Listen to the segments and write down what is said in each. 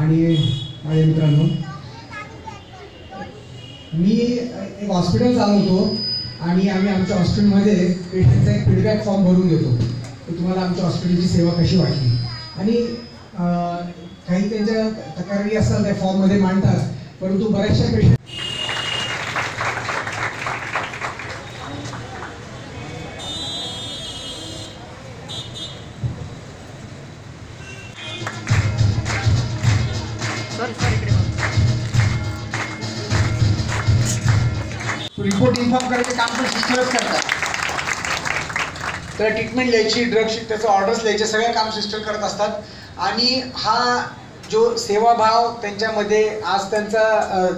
आणि माझ्या मित्रांनो, मी एक हॉस्पिटल चालवतो आणि आम्ही आमच्या हॉस्पिटलमध्ये पेशंटचा एक फीडबॅक फॉर्म भरून देतो की तुम्हाला आमच्या हॉस्पिटलची सेवा कशी वाटली. आणि काही त्यांच्या तक्रारी असतात त्या फॉर्ममध्ये मांडतात, परंतु बऱ्याचशा पेशंट रिपोर्ट इन्फॉर्म करायचे काम पण सिस्टरच करतात. तर ट्रीटमेंट लिहायची, ड्रग शीट, त्याचं ऑर्डर्स लिहायचे, सगळे काम सिस्टर करत असतात. आणि हा जो सेवाभाव त्यांच्यामध्ये आज त्यांचा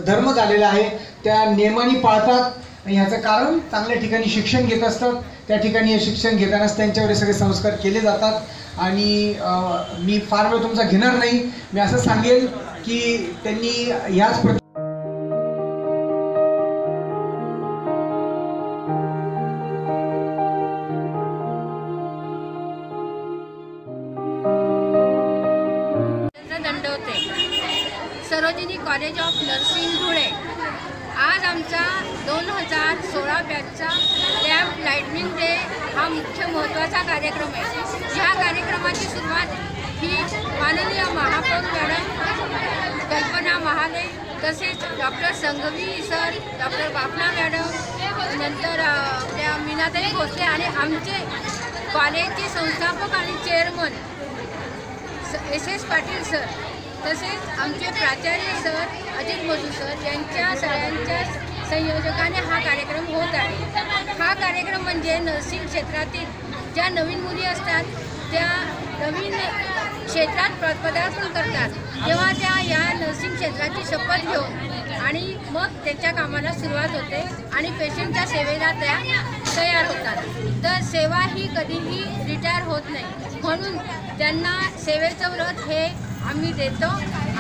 धर्म झालेला आहे, त्या नियमाने पाळतात. आणि ह्याचं कारण चांगल्या ठिकाणी शिक्षण घेत असतात. त्या ठिकाणी हे शिक्षण घेतानाच त्यांच्यावर सगळे संस्कार केले जातात. आणि मी फार वेळ तुमचा घेणार नाही. मी असं सांगेल की त्यांनी ह्याच Sarojini college of nursing Dhule आज आमचा 2016 बॅचचा लॅब लाइटनिंग डे हा मुख्य महत्त्वाचा कार्यक्रम आहे. ह्या कार्यक्रमाची सुरुवात ही माननीय महापौर मॅडम कल्पना महाले, तसेच doctor Sanghvi sir, doctor Bapna madam, नंतर आपल्या मीनाताई भोसले आणि आमचे कॉलेजचे संस्थापक आणि चेअरमन SS पाटील सर, तसेच आमचे प्राचार्य सर अजित मोजू सर यांच्या सगळ्यांच्या संयोजकाने हा कार्यक्रम होत आहे. हा कार्यक्रम म्हणजे नर्सिंग क्षेत्रातील ज्या नवीन मुली असतात, त्या नवीन क्षेत्रात पदार्पण करतात, तेव्हा त्या या नर्सिंग क्षेत्राची शपथ घेऊन आणि मग त्यांच्या कामाला सुरुवात होते आणि पेशंटच्या सेवेला त्या तयार होतात. तर सेवा ही कधीही रिटायर होत नाही, म्हणून त्यांना सेवेचं व्रत हे आम्ही देतो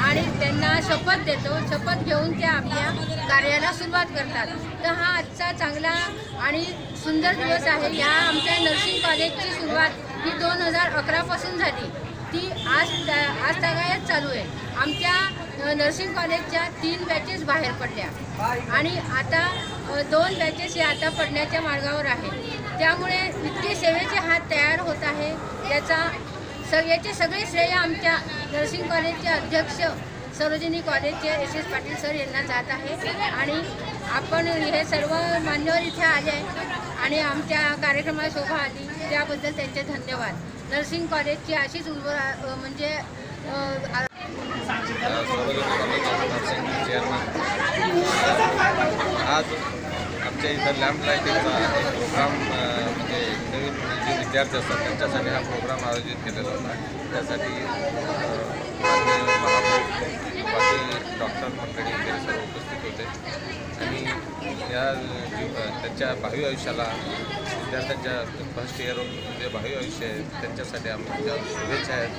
आणि त्यांना शपथ देतो. शपथ घेऊन त्या आपल्या कार्याला सुरुवात करतात. तर हा आजचा चांगला आणि सुंदर दिवस आहे. या आमच्या नर्सिंग कॉलेजची सुरुवात ही 2011 पासून झाली, ती आज तागायत चालू आहे. आमच्या नर्सिंग कॉलेजच्या 3 बॅचेस बाहेर पडल्या आणि आता 2 बॅचेस हे आता पडण्याच्या मार्गावर आहे. त्यामुळे इतके सेवेचे हात तयार होत आहे. याचे सगळे श्रेय आमच्या नर्सिंग कॉलेजचे अध्यक्ष सरोजिनी कॉलेजचे SS पाटील सर यांना जात आहे. आणि आपण हे सर्व मान्यवर इथे आले आणि आमच्या कार्यक्रमाला शोभा आली, त्याबद्दल त्यांचे धन्यवाद. नर्सिंग कॉलेजची अशीच म्हणजे आज आमच्या इथं लॅम्प लाईटिंगचा प्रोग्राम म्हणजे नवीन जे विद्यार्थी असतात त्यांच्यासाठी हा प्रोग्राम आयोजित केलेला होता. त्यासाठी डॉक्टर मंडळी वगैरे सर्व उपस्थित होते आणि या त्यांच्या भावी आयुष्याला विद्यार्थ्यांच्या फर्स्ट इयर जे भावी आयुष्य आहे त्यांच्यासाठी आमच्या शुभेच्छा आहेत.